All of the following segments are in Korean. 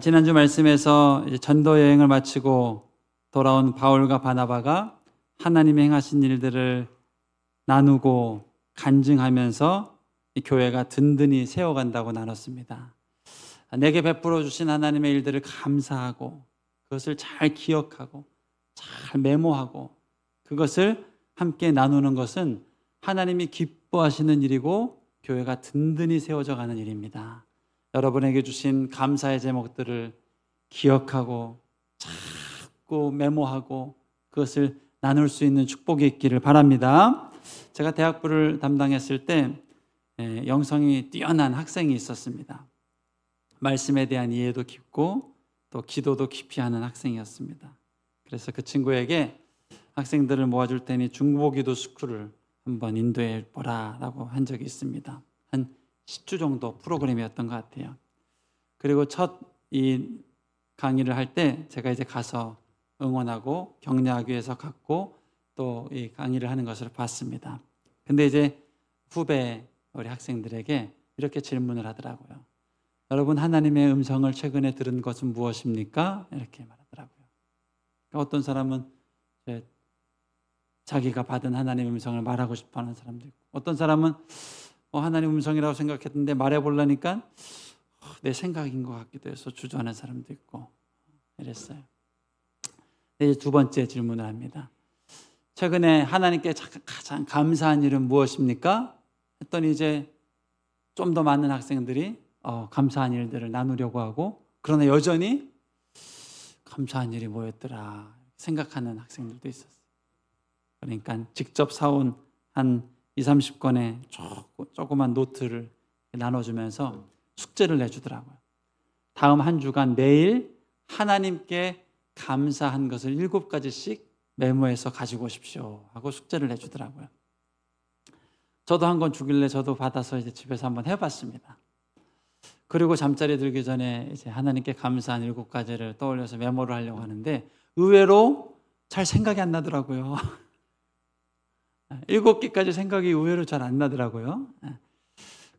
지난주 말씀에서 이제 전도 여행을 마치고 돌아온 바울과 바나바가 하나님이 행하신 일들을 나누고 간증하면서 이 교회가 든든히 세워간다고 나눴습니다. 내게 베풀어 주신 하나님의 일들을 감사하고 그것을 잘 기억하고 잘 메모하고 그것을 함께 나누는 것은 하나님이 기뻐하시는 일이고 교회가 든든히 세워져 가는 일입니다. 여러분에게 주신 감사의 제목들을 기억하고 자꾸 메모하고 그것을 나눌 수 있는 축복이 있기를 바랍니다. 제가 대학부를 담당했을 때 영성이 뛰어난 학생이 있었습니다. 말씀에 대한 이해도 깊고 또 기도도 깊이 하는 학생이었습니다. 그래서 그 친구에게 학생들을 모아줄 테니 중보기도 스쿨을 한번 인도해 보라라고 한 적이 있습니다. 한 10주 정도 프로그램이었던 것 같아요. 그리고 첫 이 강의를 할 때 제가 이제 가서 응원하고 격려하기 위해서 갔고 또 이 강의를 하는 것을 봤습니다. 근데 이제 후배 우리 학생들에게 이렇게 질문을 하더라고요. 여러분, 하나님의 음성을 최근에 들은 것은 무엇입니까? 이렇게 말하더라고요. 그러니까 어떤 사람은 자기가 받은 하나님의 음성을 말하고 싶어 하는 사람도 있고, 어떤 사람은 하나님 음성이라고 생각했는데 말해보려니까 내 생각인 것 같기도 해서 주저하는 사람도 있고 이랬어요. 이제 두 번째 질문을 합니다. 최근에 하나님께 가장 감사한 일은 무엇입니까? 했더니 이제 좀 더 많은 학생들이 감사한 일들을 나누려고 하고, 그러나 여전히 감사한 일이 뭐였더라 생각하는 학생들도 있었어요. 그러니까 직접 사온 한 20-30권의 조그만 노트를 나눠주면서 숙제를 내주더라고요. 다음 한 주간 매일 하나님께 감사한 것을 7가지씩 메모해서 가지고 오십시오 하고 숙제를 내주더라고요. 저도 한 권 주길래 저도 받아서 이제 집에서 한번 해봤습니다. 그리고 잠자리 들기 전에 이제 하나님께 감사한 7가지를 떠올려서 메모를 하려고 하는데 의외로 잘 생각이 안 나더라고요. 7개까지 생각이 의외로 잘 안 나더라고요.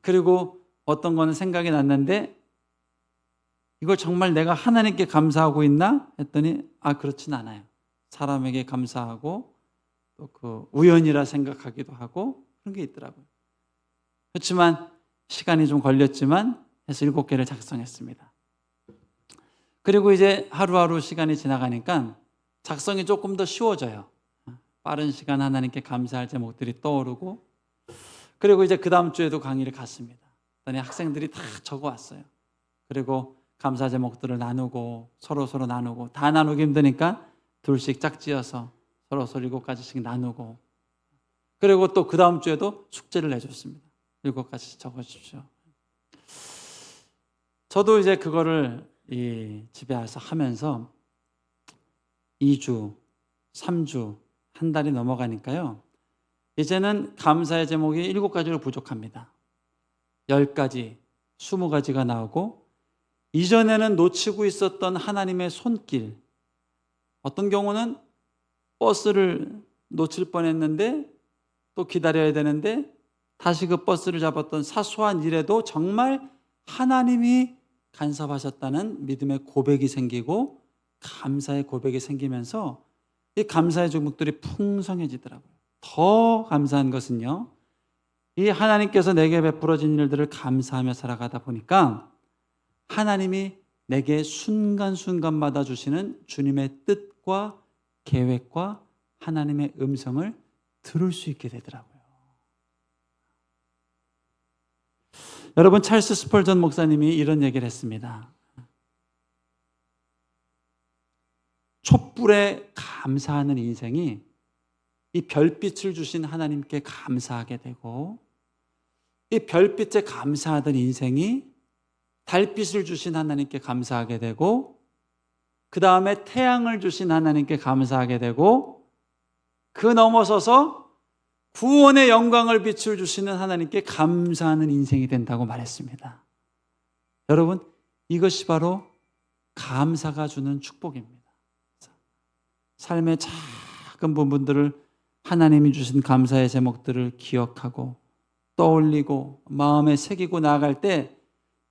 그리고 어떤 거는 생각이 났는데 이걸 정말 내가 하나님께 감사하고 있나? 했더니 그렇진 않아요. 사람에게 감사하고 또 그 우연이라 생각하기도 하고 그런 게 있더라고요. 그렇지만 시간이 좀 걸렸지만 해서 7개를 작성했습니다. 그리고 이제 하루하루 시간이 지나가니까 작성이 조금 더 쉬워져요. 빠른 시간 하나님께 감사할 제목들이 떠오르고, 그리고 이제 그 다음 주에도 강의를 갔습니다. 그랬더니 학생들이 다 적어왔어요. 그리고 감사 제목들을 나누고 서로 나누고, 다 나누기 힘드니까 둘씩 짝지어서 서로 7가지씩 나누고, 그리고 또 그 다음 주에도 숙제를 내줬습니다. 7가지씩 적어주십시오. 저도 이제 그거를 집에 와서 하면서 2주, 3주, 한 달이 넘어가니까요, 이제는 감사의 제목이 7가지로 부족합니다. 10가지, 20가지가 나오고, 이전에는 놓치고 있었던 하나님의 손길, 어떤 경우는 버스를 놓칠 뻔했는데 또 기다려야 되는데 다시 그 버스를 잡았던 사소한 일에도 정말 하나님이 간섭하셨다는 믿음의 고백이 생기고 감사의 고백이 생기면서 이 감사의 제목들이 풍성해지더라고요. 더 감사한 것은요, 이 하나님께서 내게 베풀어진 일들을 감사하며 살아가다 보니까 하나님이 내게 순간순간마다 주시는 주님의 뜻과 계획과 하나님의 음성을 들을 수 있게 되더라고요. 여러분, 찰스 스펄전 목사님이 이런 얘기를 했습니다. 촛불에 감사하는 인생이 이 별빛을 주신 하나님께 감사하게 되고, 이 별빛에 감사하던 인생이 달빛을 주신 하나님께 감사하게 되고, 그 다음에 태양을 주신 하나님께 감사하게 되고, 그 넘어서서 구원의 영광을 빛을 주시는 하나님께 감사하는 인생이 된다고 말했습니다. 여러분, 이것이 바로 감사가 주는 축복입니다. 삶의 작은 부분들을 하나님이 주신 감사의 제목들을 기억하고 떠올리고 마음에 새기고 나아갈 때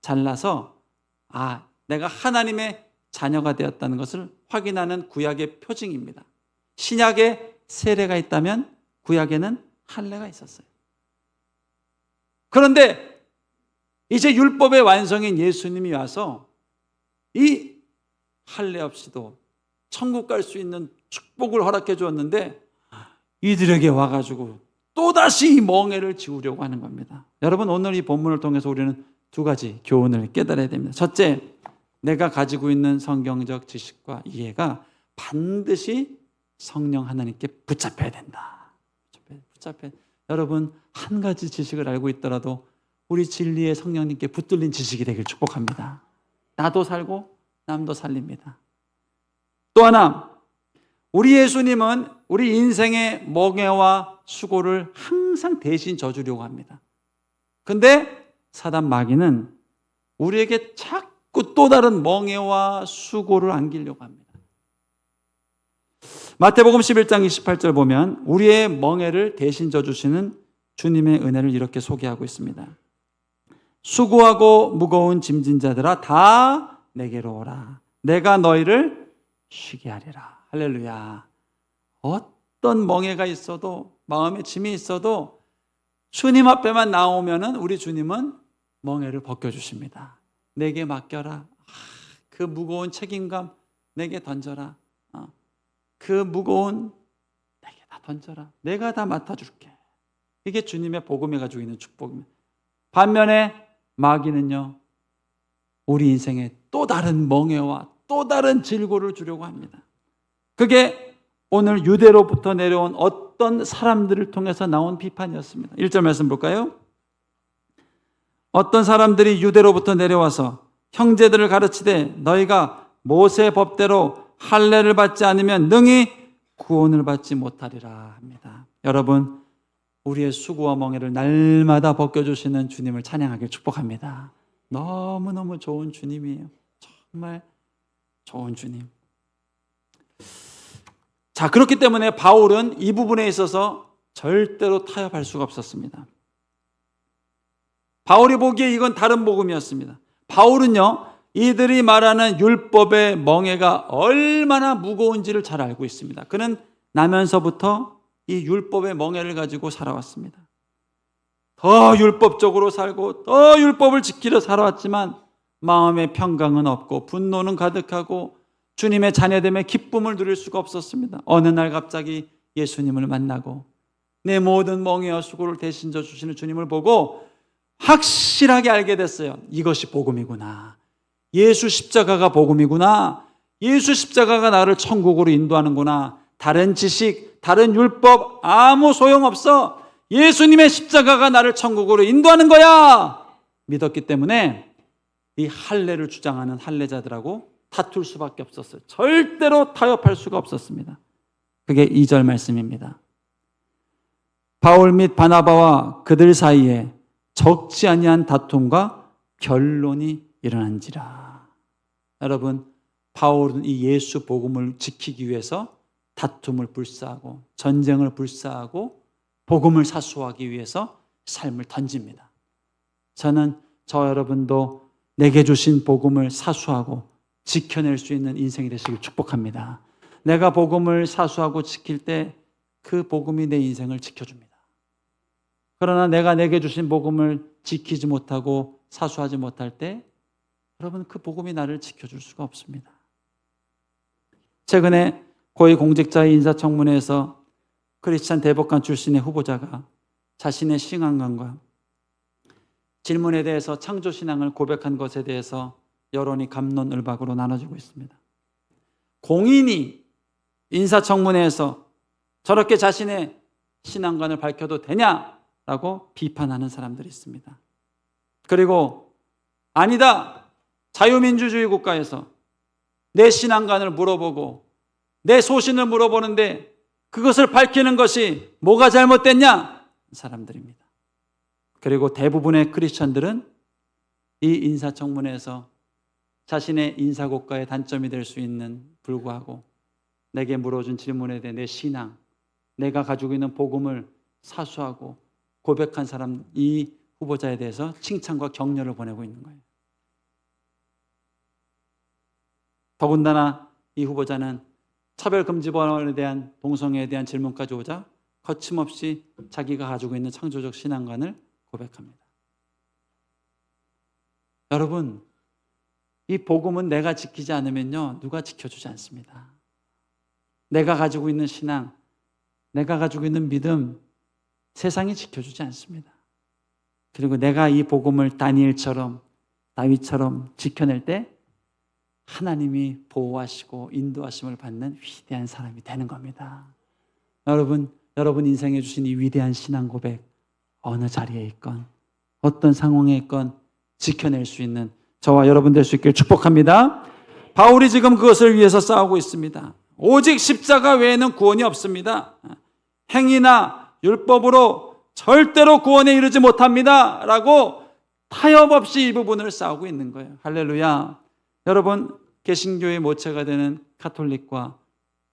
잘라서 내가 하나님의 자녀가 되었다는 것을 확인하는 구약의 표징입니다. 신약에 세례가 있다면 구약에는 할례가 있었어요. 그런데 이제 율법의 완성인 예수님이 와서 이 할례 없이도 천국 갈 수 있는 축복을 허락해 주었는데 이들에게 와가지고 또다시 이 멍에를 지우려고 하는 겁니다. 여러분, 오늘 이 본문을 통해서 우리는 두 가지 교훈을 깨달아야 됩니다. 첫째, 내가 가지고 있는 성경적 지식과 이해가 반드시 성령 하나님께 붙잡혀야 된다. 여러분, 한 가지 지식을 알고 있더라도 우리 진리의 성령님께 붙들린 지식이 되길 축복합니다. 나도 살고 남도 살립니다. 또 하나, 우리 예수님은 우리 인생의 멍에와 수고를 항상 대신 져주려고 합니다. 근데 사단 마귀는 우리에게 자꾸 또 다른 멍에와 수고를 안기려고 합니다. 마태복음 11장 28절 보면 우리의 멍에를 대신 져주시는 주님의 은혜를 이렇게 소개하고 있습니다. 수고하고 무거운 짐진 자들아 다 내게로 오라. 내가 너희를 쉬게 하리라. 할렐루야. 어떤 멍에가 있어도, 마음에 짐이 있어도 주님 앞에만 나오면은 우리 주님은 멍에를 벗겨주십니다. 내게 맡겨라. 그 무거운 책임감 내게 던져라. 그 무거운 내게 다 던져라. 내가 다 맡아줄게. 이게 주님의 복음이 가지고 있는 축복입니다. 반면에 마귀는요, 우리 인생에 또 다른 멍에와 또 다른 질고를 주려고 합니다. 그게 오늘 유대로부터 내려온 어떤 사람들을 통해서 나온 비판이었습니다. 1절 말씀 볼까요? 어떤 사람들이 유대로부터 내려와서 형제들을 가르치되 너희가 모세 법대로 할례를 받지 않으면 능히 구원을 받지 못하리라 합니다. 여러분, 우리의 수고와 멍에를 날마다 벗겨주시는 주님을 찬양하길 축복합니다. 너무너무 좋은 주님이에요. 정말 좋은 주님. 자, 그렇기 때문에 바울은 이 부분에 있어서 절대로 타협할 수가 없었습니다. 바울이 보기에 이건 다른 복음이었습니다. 바울은요, 이들이 말하는 율법의 멍에가 얼마나 무거운지를 잘 알고 있습니다. 그는 나면서부터 이 율법의 멍에를 가지고 살아왔습니다. 더 율법적으로 살고 더 율법을 지키려 살아왔지만 마음의 평강은 없고 분노는 가득하고 주님의 자녀됨의 기쁨을 누릴 수가 없었습니다. 어느 날 갑자기 예수님을 만나고 내 모든 멍에와 수고를 대신 져주시는 주님을 보고 확실하게 알게 됐어요. 이것이 복음이구나. 예수 십자가가 복음이구나. 예수 십자가가 나를 천국으로 인도하는구나. 다른 지식, 다른 율법 아무 소용없어. 예수님의 십자가가 나를 천국으로 인도하는 거야. 믿었기 때문에 이 할례를 주장하는 할례자들하고 다툴 수밖에 없었어요. 절대로 타협할 수가 없었습니다. 그게 2절 말씀입니다. 바울 및 바나바와 그들 사이에 적지 아니한 다툼과 변론이 일어난지라. 여러분, 바울은 이 예수 복음을 지키기 위해서 다툼을 불사하고 전쟁을 불사하고 복음을 사수하기 위해서 삶을 던집니다. 저는 저 여러분도 내게 주신 복음을 사수하고 지켜낼 수 있는 인생이 되시길 축복합니다. 내가 복음을 사수하고 지킬 때 그 복음이 내 인생을 지켜줍니다. 그러나 내가 내게 주신 복음을 지키지 못하고 사수하지 못할 때 여러분, 그 복음이 나를 지켜줄 수가 없습니다. 최근에 고위공직자의 인사청문회에서 크리스찬 대법관 출신의 후보자가 자신의 신앙관과 질문에 대해서 창조신앙을 고백한 것에 대해서 여론이 갑론을박으로 나눠지고 있습니다. 공인이 인사청문회에서 저렇게 자신의 신앙관을 밝혀도 되냐라고 비판하는 사람들이 있습니다. 그리고 아니다, 자유민주주의 국가에서 내 신앙관을 물어보고 내 소신을 물어보는데 그것을 밝히는 것이 뭐가 잘못됐냐? 사람들입니다. 그리고 대부분의 크리스천들은 이 인사청문회에서 자신의 인사고과의 단점이 될 수 있는 불구하고 내게 물어준 질문에 대해 내 신앙, 내가 가지고 있는 복음을 사수하고 고백한 사람, 이 후보자에 대해서 칭찬과 격려를 보내고 있는 거예요. 더군다나 이 후보자는 차별금지법에 대한 동성애에 대한 질문까지 오자 거침없이 자기가 가지고 있는 창조적 신앙관을 고백합니다. 여러분, 이 복음은 내가 지키지 않으면요, 누가 지켜주지 않습니다. 내가 가지고 있는 신앙, 내가 가지고 있는 믿음, 세상이 지켜주지 않습니다. 그리고 내가 이 복음을 다니엘처럼, 다윗처럼 지켜낼 때 하나님이 보호하시고 인도하심을 받는 위대한 사람이 되는 겁니다. 여러분 인생에 주신 이 위대한 신앙 고백, 어느 자리에 있건 어떤 상황에 있건 지켜낼 수 있는 저와 여러분 될 수 있길 축복합니다. 바울이 지금 그것을 위해서 싸우고 있습니다. 오직 십자가 외에는 구원이 없습니다. 행위나 율법으로 절대로 구원에 이르지 못합니다 라고 타협 없이 이 부분을 싸우고 있는 거예요. 할렐루야. 여러분, 개신교의 모체가 되는 가톨릭과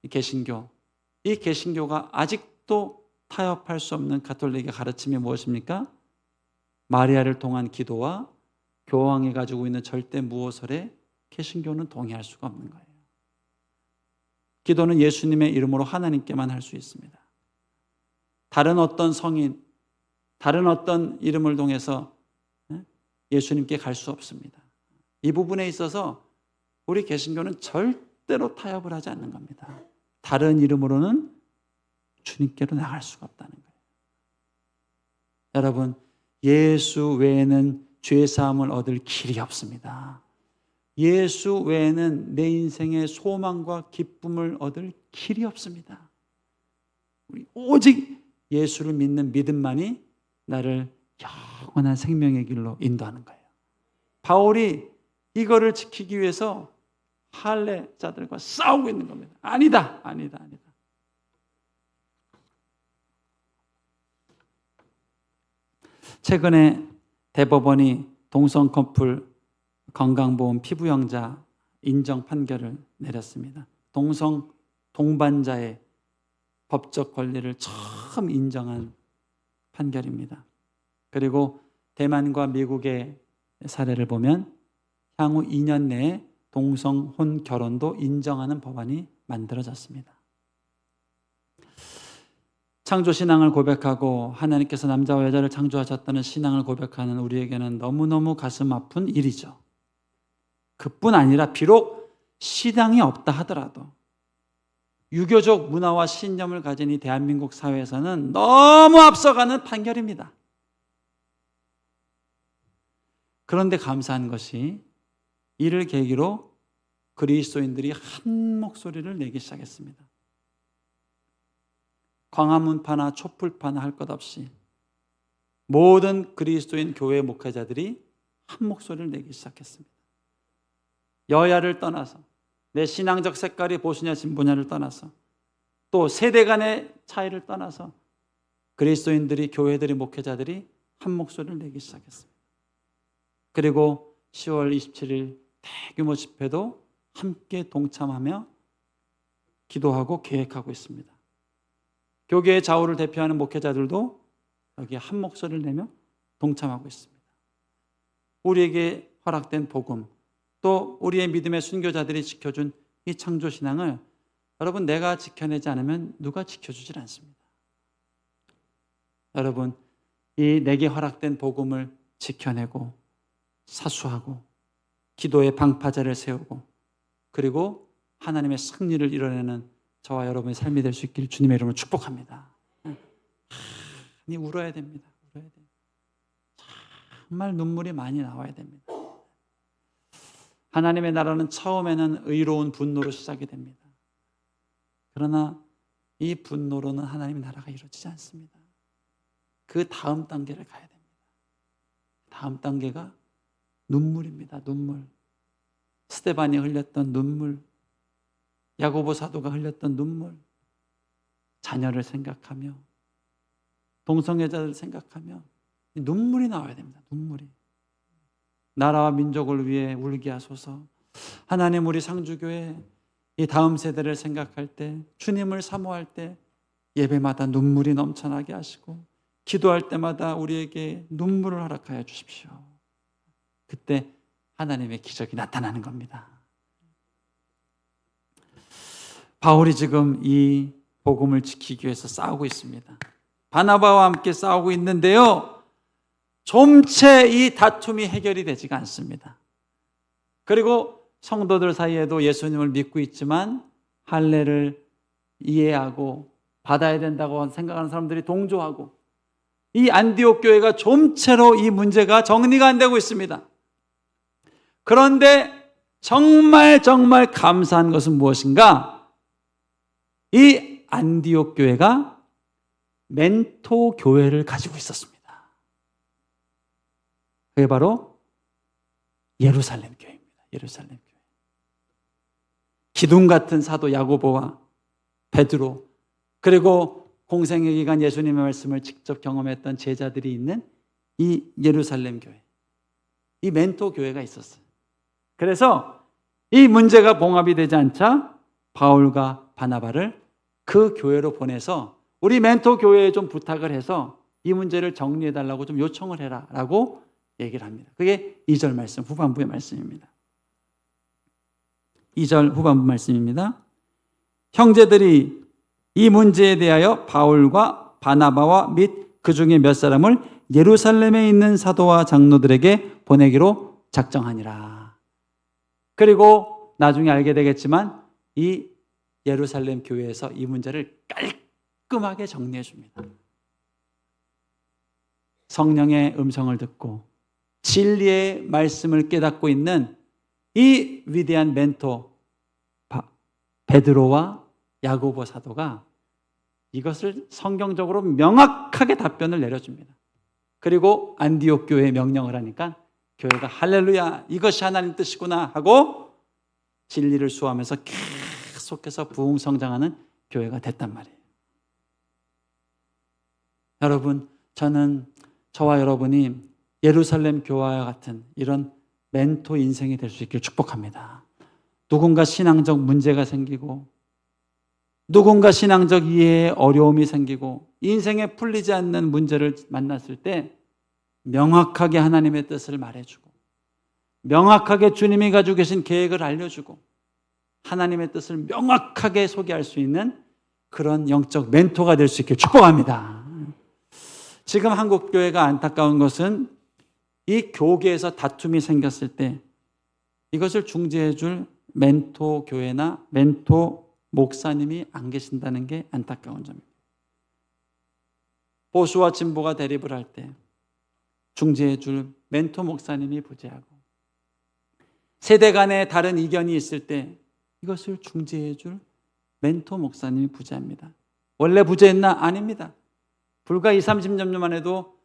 개신교, 이 개신교가 아직도 타협할 수 없는 가톨릭의 가르침이 무엇입니까? 마리아를 통한 기도와 교황이 가지고 있는 절대 무오설에 개신교는 동의할 수가 없는 거예요. 기도는 예수님의 이름으로 하나님께만 할 수 있습니다. 다른 어떤 성인, 다른 어떤 이름을 통해서 예수님께 갈 수 없습니다. 이 부분에 있어서 우리 개신교는 절대로 타협을 하지 않는 겁니다. 다른 이름으로는 주님께로 나갈 수가 없다는 거예요. 여러분, 예수 외에는 죄사함을 얻을 길이 없습니다. 예수 외에는 내 인생의 소망과 기쁨을 얻을 길이 없습니다. 우리 오직 예수를 믿는 믿음만이 나를 영원한 생명의 길로 인도하는 거예요. 바울이 이거를 지키기 위해서 할례자들과 싸우고 있는 겁니다. 아니다. 최근에 대법원이 동성 커플 건강보험 피부영자 인정 판결을 내렸습니다. 동반자의 법적 권리를 처음 인정한 판결입니다. 그리고 대만과 미국의 사례를 보면 향후 2년 내에 동성혼 결혼도 인정하는 법안이 만들어졌습니다. 창조신앙을 고백하고 하나님께서 남자와 여자를 창조하셨다는 신앙을 고백하는 우리에게는 너무너무 가슴 아픈 일이죠. 그뿐 아니라 비록 신앙이 없다 하더라도 유교적 문화와 신념을 가진 이 대한민국 사회에서는 너무 앞서가는 판결입니다. 그런데 감사한 것이 이를 계기로 그리스도인들이 한 목소리를 내기 시작했습니다. 광화문파나 촛불파나 할 것 없이 모든 그리스도인 교회 목회자들이 한 목소리를 내기 시작했습니다. 여야를 떠나서 내 신앙적 색깔이 보수냐 진보냐를 떠나서 또 세대 간의 차이를 떠나서 그리스도인들이 교회들이 목회자들이 한 목소리를 내기 시작했습니다. 그리고 10월 27일 대규모 집회도 함께 동참하며 기도하고 계획하고 있습니다. 교계의 좌우를 대표하는 목회자들도 여기에 한 목소리를 내며 동참하고 있습니다. 우리에게 허락된 복음, 또 우리의 믿음의 순교자들이 지켜준 이 창조신앙을 여러분, 내가 지켜내지 않으면 누가 지켜주질 않습니다. 여러분, 이 내게 허락된 복음을 지켜내고 사수하고 기도의 방파제를 세우고 그리고 하나님의 승리를 이뤄내는 저와 여러분의 삶이 될 수 있기를 주님의 이름으로 축복합니다. 많이 울어야 됩니다. 정말 눈물이 많이 나와야 됩니다. 하나님의 나라는 처음에는 의로운 분노로 시작이 됩니다. 그러나 이 분노로는 하나님의 나라가 이루어지지 않습니다. 그 다음 단계를 가야 됩니다. 다음 단계가 눈물입니다. 눈물. 스데반이 흘렸던 눈물, 야고보 사도가 흘렸던 눈물, 자녀를 생각하며 동성애자를 생각하며 눈물이 나와야 됩니다. 눈물이. 나라와 민족을 위해 울게 하소서. 하나님, 우리 상주교회 이 다음 세대를 생각할 때, 주님을 사모할 때 예배마다 눈물이 넘쳐나게 하시고 기도할 때마다 우리에게 눈물을 허락하여 주십시오. 그때 하나님의 기적이 나타나는 겁니다. 바울이 지금 이 복음을 지키기 위해서 싸우고 있습니다. 바나바와 함께 싸우고 있는데요, 좀채 이 다툼이 해결이 되지가 않습니다. 그리고 성도들 사이에도 예수님을 믿고 있지만 할례를 이해하고 받아야 된다고 생각하는 사람들이 동조하고, 이 안디옥 교회가 좀채로 이 문제가 정리가 안 되고 있습니다. 그런데 정말 감사한 것은 무엇인가? 이 안디옥 교회가 멘토 교회를 가지고 있었습니다. 그게 바로 예루살렘 교회입니다. 예루살렘 교회. 기둥 같은 사도 야고보와 베드로, 그리고 공생의 기간 예수님의 말씀을 직접 경험했던 제자들이 있는 이 예루살렘 교회, 이 멘토 교회가 있었어요. 그래서 이 문제가 봉합이 되지 않자 바울과 바나바를 그 교회로 보내서 우리 멘토 교회에 좀 부탁을 해서 이 문제를 정리해달라고 좀 요청을 해라 라고 얘기를 합니다. 그게 2절 말씀, 후반부의 말씀입니다. 2절 후반부 말씀입니다. 형제들이 이 문제에 대하여 바울과 바나바와 및 그 중에 몇 사람을 예루살렘에 있는 사도와 장로들에게 보내기로 작정하니라. 그리고 나중에 알게 되겠지만 이 예루살렘 교회에서 이 문제를 깔끔하게 정리해 줍니다. 성령의 음성을 듣고 진리의 말씀을 깨닫고 있는 이 위대한 멘토 베드로와 야고보 사도가 이것을 성경적으로 명확하게 답변을 내려줍니다. 그리고 안디옥 교회에 명령을 하니까 교회가 할렐루야, 이것이 하나님 뜻이구나 하고 진리를 수호하면서 계속해서 부흥성장하는 교회가 됐단 말이에요. 여러분, 저는 저와 여러분이 예루살렘 교회와 같은 이런 멘토 인생이 될 수 있기를 축복합니다. 누군가 신앙적 문제가 생기고, 누군가 신앙적 이해에 어려움이 생기고, 인생에 풀리지 않는 문제를 만났을 때 명확하게 하나님의 뜻을 말해주고, 명확하게 주님이 가지고 계신 계획을 알려주고, 하나님의 뜻을 명확하게 소개할 수 있는 그런 영적 멘토가 될 수 있기를 축복합니다. 지금 한국 교회가 안타까운 것은 이 교계에서 다툼이 생겼을 때 이것을 중재해 줄 멘토 교회나 멘토 목사님이 안 계신다는 게 안타까운 점입니다. 보수와 진보가 대립을 할 때 중재해 줄 멘토 목사님이 부재하고, 세대 간에 다른 이견이 있을 때 이것을 중재해 줄 멘토 목사님이 부재합니다. 원래 부재했나? 아닙니다. 불과 20-30년만 해도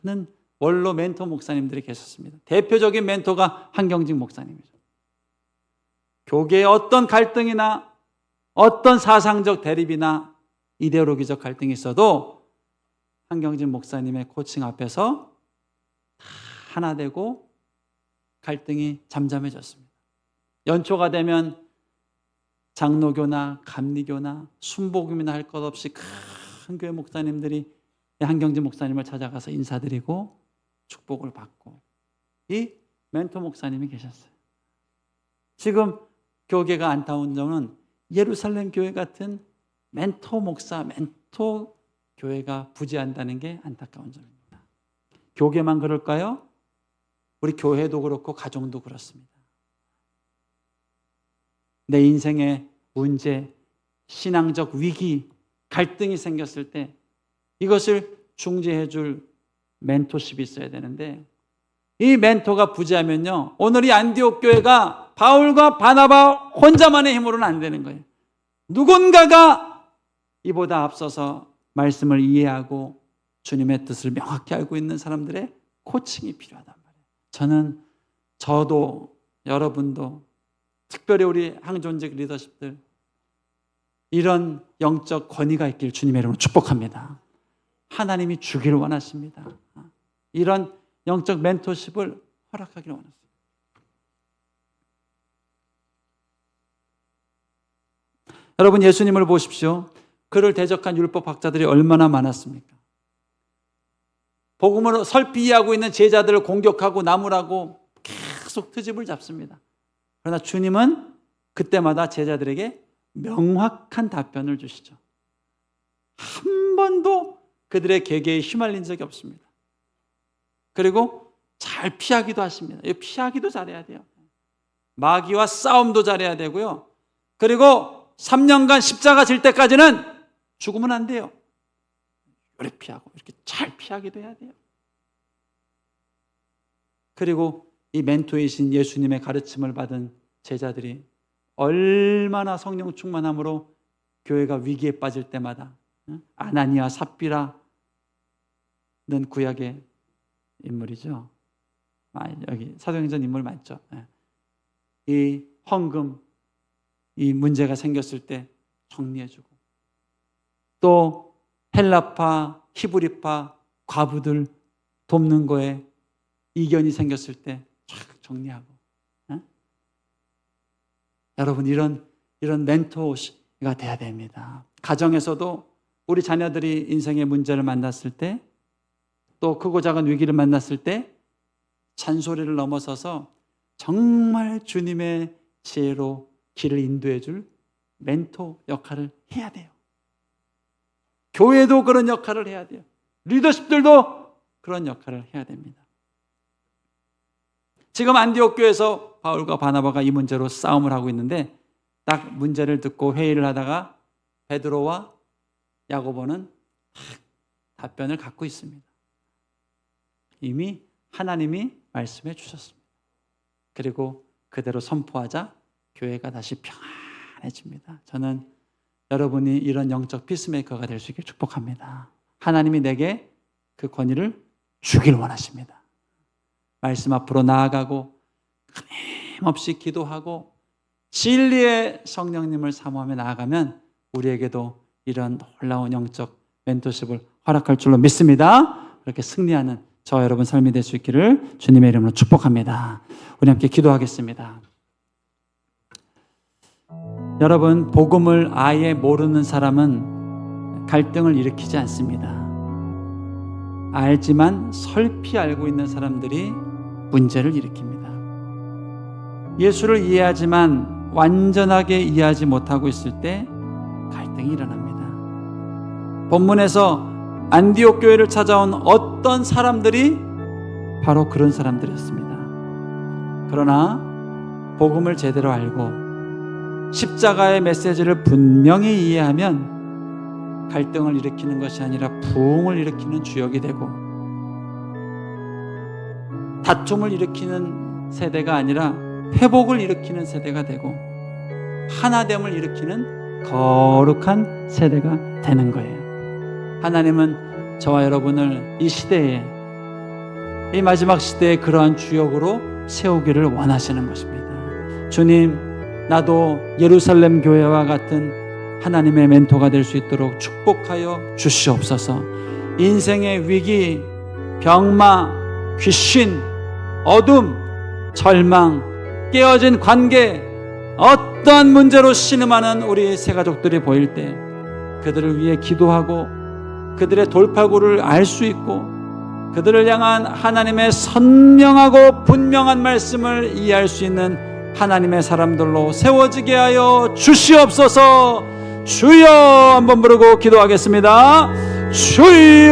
많은 원로 멘토 목사님들이 계셨습니다. 대표적인 멘토가 한경직 목사님이죠. 교계의 어떤 갈등이나 어떤 사상적 대립이나 이데올로기적 갈등이 있어도 한경직 목사님의 코칭 앞에서 하나 되고 갈등이 잠잠해졌습니다. 연초가 되면 장로교나 감리교나 순복음이나 할 것 없이 큰 교회 목사님들이 한경직 목사님을 찾아가서 인사드리고 축복을 받고, 이 멘토 목사님이 계셨어요. 지금 교계가 안타까운 점은 예루살렘 교회 같은 멘토 목사, 멘토 교회가 부재한다는 게 안타까운 점입니다. 교계만 그럴까요? 우리 교회도 그렇고 가정도 그렇습니다. 내 인생의 문제, 신앙적 위기, 갈등이 생겼을 때 이것을 중재해 줄 멘토십이 있어야 되는데, 이 멘토가 부재하면요, 오늘 이 안디옥 교회가 바울과 바나바 혼자만의 힘으로는 안 되는 거예요. 누군가가 이보다 앞서서 말씀을 이해하고 주님의 뜻을 명확히 알고 있는 사람들의 코칭이 필요하단 말이에요. 저도 여러분도 특별히 우리 항존직 리더십들 이런 영적 권위가 있길 주님의 이름으로 축복합니다. 하나님이 주기를 원하십니다. 이런 영적 멘토십을 허락하기를 원하십니다. 여러분, 예수님을 보십시오. 그를 대적한 율법학자들이 얼마나 많았습니까? 복음으로 설피하고 있는 제자들을 공격하고 나무라고 계속 트집을 잡습니다. 그러나 주님은 그때마다 제자들에게 명확한 답변을 주시죠. 한 번도 그들의 계계에 휘말린 적이 없습니다. 그리고 잘 피하기도 하십니다. 피하기도 잘해야 돼요. 마귀와 싸움도 잘해야 되고요. 그리고 3년간 십자가 질 때까지는 죽으면 안 돼요. 오래 피하고 이렇게 잘 피하기도 해야 돼요. 그리고 이 멘토이신 예수님의 가르침을 받은 제자들이 얼마나 성령 충만함으로 교회가 위기에 빠질 때마다 아나니아 삽비라는 구약의 인물이죠. 여기 사도행전 인물 맞죠? 이 헌금, 이 문제가 생겼을 때 정리해주고, 또 헬라파, 히브리파 과부들 돕는 거에 이견이 생겼을 때 쫙 정리하고. 여러분, 이런 멘토가 돼야 됩니다. 가정에서도 우리 자녀들이 인생의 문제를 만났을 때, 또 크고 작은 위기를 만났을 때 잔소리를 넘어서서 정말 주님의 지혜로 길을 인도해 줄 멘토 역할을 해야 돼요. 교회도 그런 역할을 해야 돼요. 리더십들도 그런 역할을 해야 됩니다. 지금 안디옥 교회에서 바울과 바나바가 이 문제로 싸움을 하고 있는데, 딱 문제를 듣고 회의를 하다가 베드로와 야고보는 답변을 갖고 있습니다. 이미 하나님이 말씀해 주셨습니다. 그리고 그대로 선포하자 교회가 다시 평안해집니다. 저는 여러분이 이런 영적 피스메이커가 될 수 있게 축복합니다. 하나님이 내게 그 권위를 주길 원하십니다. 말씀 앞으로 나아가고 끊임없이 기도하고 진리의 성령님을 사모하며 나아가면 우리에게도 이런 놀라운 영적 멘토십을 허락할 줄로 믿습니다. 그렇게 승리하는 저 여러분 삶이 될 수 있기를 주님의 이름으로 축복합니다. 우리 함께 기도하겠습니다. 여러분, 복음을 아예 모르는 사람은 갈등을 일으키지 않습니다. 알지만 설피 알고 있는 사람들이 문제를 일으킵니다. 예수를 이해하지만 완전하게 이해하지 못하고 있을 때 갈등이 일어납니다. 본문에서 안디옥 교회를 찾아온 어떤 사람들이 바로 그런 사람들이었습니다. 그러나 복음을 제대로 알고 십자가의 메시지를 분명히 이해하면 갈등을 일으키는 것이 아니라 부흥을 일으키는 주역이 되고, 다툼을 일으키는 세대가 아니라 회복을 일으키는 세대가 되고, 하나됨을 일으키는 거룩한 세대가 되는 거예요. 하나님은 저와 여러분을 이 시대에, 이 마지막 시대에 그러한 주역으로 세우기를 원하시는 것입니다. 주님, 나도 예루살렘 교회와 같은 하나님의 멘토가 될 수 있도록 축복하여 주시옵소서. 인생의 위기, 병마, 귀신, 어둠, 절망, 깨어진 관계, 어떠한 문제로 신음하는 우리 새가족들이 보일 때 그들을 위해 기도하고 그들의 돌파구를 알 수 있고 그들을 향한 하나님의 선명하고 분명한 말씀을 이해할 수 있는 하나님의 사람들로 세워지게 하여 주시옵소서. 주여 한번 부르고 기도하겠습니다. 주여.